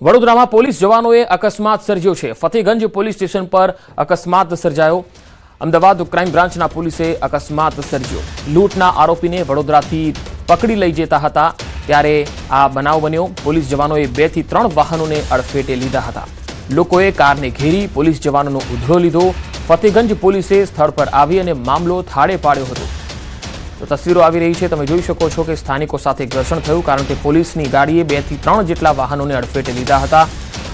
વડોદરામાં પોલીસ જવાનોએ અકસ્માત સર્જ્યો છે। ફતેગંજ પોલીસ સ્ટેશન પર અકસ્માત સર્જાયો। અમદાવાદ ક્રાઇમ બ્રાન્ચના પોલીસે અકસ્માત સર્જ્યો। લૂંટના આરોપીને વડોદરાથી પકડી લઈ જતા હતા ત્યારે આ બનાવ બન્યો। પોલીસ જવાનોએ 2 થી 3 વાહનોને અડફેટે લીધા હતા। લોકોએ કારને ઘેરી પોલીસ જવાનોનો ઉધડો લીધો। ફતેગંજ પોલીસે સ્થળ પર આવી અને મામલો થાળે પાડ્યો હતો। તો તસવીરો આવી રહી છે, તમે જોઈ શકો છો કે સ્થાનિકો સાથે ઘર્ષણ થયું કારણ કે પોલીસની ગાડીએ 2 થી 3 જેટલા વાહનોને અડફેટે લીધા હતા।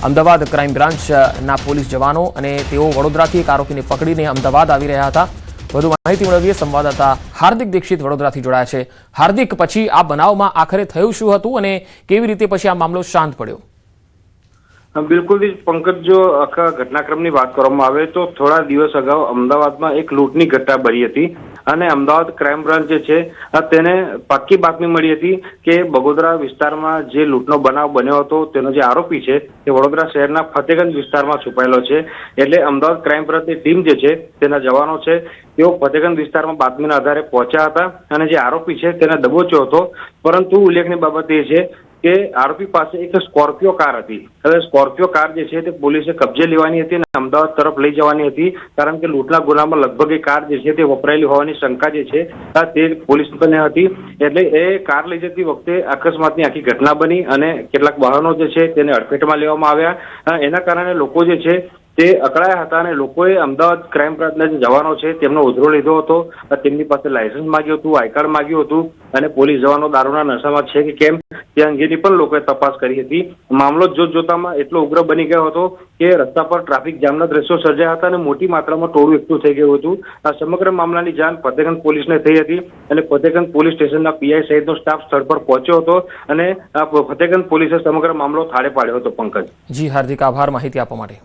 અમદાવાદ ક્રાઇમ બ્રાન્ચના પોલીસ જવાનો અને તેઓ વડોદરાથી એક આરોપીને પકડીને અમદાવાદ આવી રહ્યા હતા। વધુ માહિતી મેળવીએ સંવાદદાતા હાર્દિક દીક્ષિત વડોદરાથી જોડાયા છે। હાર્દિક, પછી આ બનાવમાં આખરે થયું શું હતું અને કેવી રીતે પછી આ મામલો શાંત પડ્યો? બિલકુલ પંકજ, જો આખા ઘટનાક્રમની વાત કરવામાં આવે તો થોડા દિવસ અગાઉ અમદાવાદમાં એક લૂંટની ઘટના બની હતી અને અમદાવાદ ક્રાઇમ બ્રાન્ચ જે છે તેને પાક્કી બાતમી મળી હતી કે બગોદરા વિસ્તારમાં જે લૂંટનો બનાવ બન્યો હતો તેનો જે આરોપી છે તે વડોદરા શહેરના ફતેગંજ વિસ્તારમાં છુપાયેલો છે। એટલે અમદાવાદ ક્રાઇમ બ્રાન્ચની ટીમ જે છે તેના જવાનો છે તેઓ ફતેગંજ વિસ્તારમાં બાતમીના આધારે પહોંચ્યા હતા અને જે આરોપી છે તેને દબોચ્યો હતો। પરંતુ ઉલ્લેખનીય બાબત એ છે કે આરોપી પાસે એક સ્કોર્પિયો કાર હતી। હવે સ્કોર્પિયો કાર જે છે તે પોલીસે કબજે લેવાની હતી અને અમદાવાદ તરફ લઈ જવાની હતી કારણ કે લૂંટના ગુનામાં લગભગ એ કાર જે છે તે વપરાયેલી હોવાની શંકા જે છે તે પોલીસને હતી। એટલે એ કાર લઈ જતી વખતે અકસ્માતની આખી ઘટના બની અને કેટલાક વાહનો જે છે તેને અડફેટમાં લેવામાં આવ્યા। એના કારણે લોકો જે છે તે અકળાયા હતા અને લોકોએ અમદાવાદ ક્રાઇમ બ્રાન્ચના જે જવાનો છે તેમનો ઉધડો લીધો હતો। તેમની પાસે લાયસન્સ માંગ્યું હતું, આઈ કાર્ડ માંગ્યું હતું અને પોલીસ જવાનો દારૂના નશામાં છે કે કેમ તે અંગેની પણ લોકોએ તપાસ કરી હતી। મામલો જોતજોતામાં એટલો ઉગ્ર બની ગયો હતો કે રસ્તા પર ટ્રાફિક જામના દ્રશ્યો સર્જાયા હતા અને મોટી માત્રામાં ટોળું એકઠું થઈ ગયું હતું। આ સમગ્ર મામલાની જાણ ફતેગંજ પોલીસને થઈ હતી અને ફતેગંજ પોલીસ સ્ટેશનના પીઆઈ સહિતનો સ્ટાફ સ્થળ પર પહોંચ્યો હતો અને ફતેગંજ પોલીસે સમગ્ર મામલો થાળે પાડ્યો હતો। પંકજ, જી હાર્દિક, આભાર માહિતી આપવા માટે।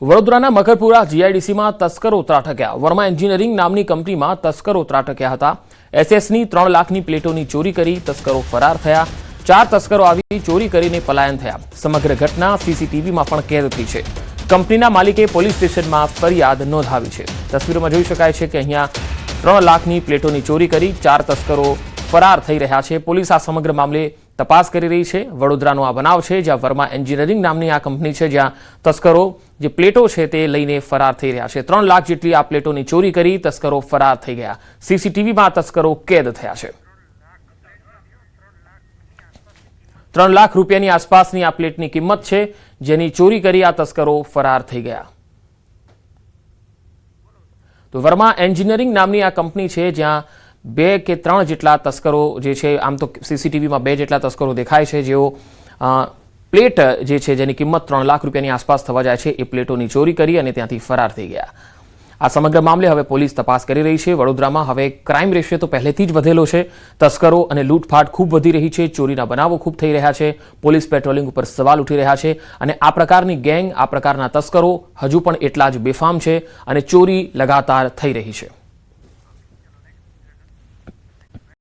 વડોદરાના મકરપુરા જીઆઈડીસીમાં તસ્કરો ત્રાટક્યા। વર્મા એન્જિનિયરિંગ નામની કંપનીમાં તસ્કરો ત્રાટક્યા હતા। એસએસની 3 લાખની પ્લેટોની ચોરી કરી તસ્કરો ફરાર થયા। 4 તસ્કરો આવી ચોરી કરીને પલાયન થયા। સમગ્ર ઘટના સીસીટીવીમાં પણ કેદ થઈ છે। કંપનીના માલિકે પોલીસ સ્ટેશનમાં ફરિયાદ નોંધાવી છે। તસવીરોમાં જોઈ શકાય છે કે અહીંયા 3 લાખની પ્લેટોની ચોરી કરી 4 તસ્કરો ફરાર થઈ રહ્યા છે। પોલીસ આ સમગ્ર મામલે તપાસ કરી રહી છે। વડોદરાનો આ બનાવ છે જ્યાં વર્મા એન્જિનિયરિંગ નામની આ કંપની છે જ્યાં તસ્કરો જે પ્લેટો છે તે લઈને ફરાર થઈ રહ્યા છે। 3 લાખ જેટલી આ પ્લેટોની ચોરી કરી તસ્કરો ફરાર થઈ ગયા। સીસીટીવીમાં તસ્કરો કેદ થયા છે। 3 લાખ રૂપિયાની આસપાસની આ પ્લેટની કિંમત છે જેની ચોરી કરી આ તસ્કરો ફરાર થઈ ગયા। તો વર્મા એન્જિનિયરિંગ નામની આ કંપની છે જ્યાં 2 કે 3 જેટલા તસ્કરો જે છે, આમ તો સીસીટીવીમાં 2 જેટલા તસ્કરો દેખાય છે જેઓ પ્લેટ જે છે જેની કિંમત 3 લાખ રૂપિયાની આસપાસ થવા જાય છે એ પ્લેટોની ચોરી કરી અને ત્યાંથી ફરાર થઈ ગયા। આ સમગ્ર મામલે હવે પોલીસ તપાસ કરી રહી છે। વડોદરામાં હવે ક્રાઇમ રેશિયો તો પહેલેથી જ વધેલો છે। તસ્કરો અને લૂંટફાટ ખૂબ વધી રહી છે। ચોરીના બનાવો ખૂબ થઈ રહ્યા છે। પોલીસ પેટ્રોલિંગ ઉપર સવાલ ઉઠી રહ્યા છે અને આ પ્રકારની ગેંગ, આ પ્રકારના તસ્કરો હજુ પણ એટલા જ બેફામ છે અને ચોરી લગાતાર થઈ રહી છે।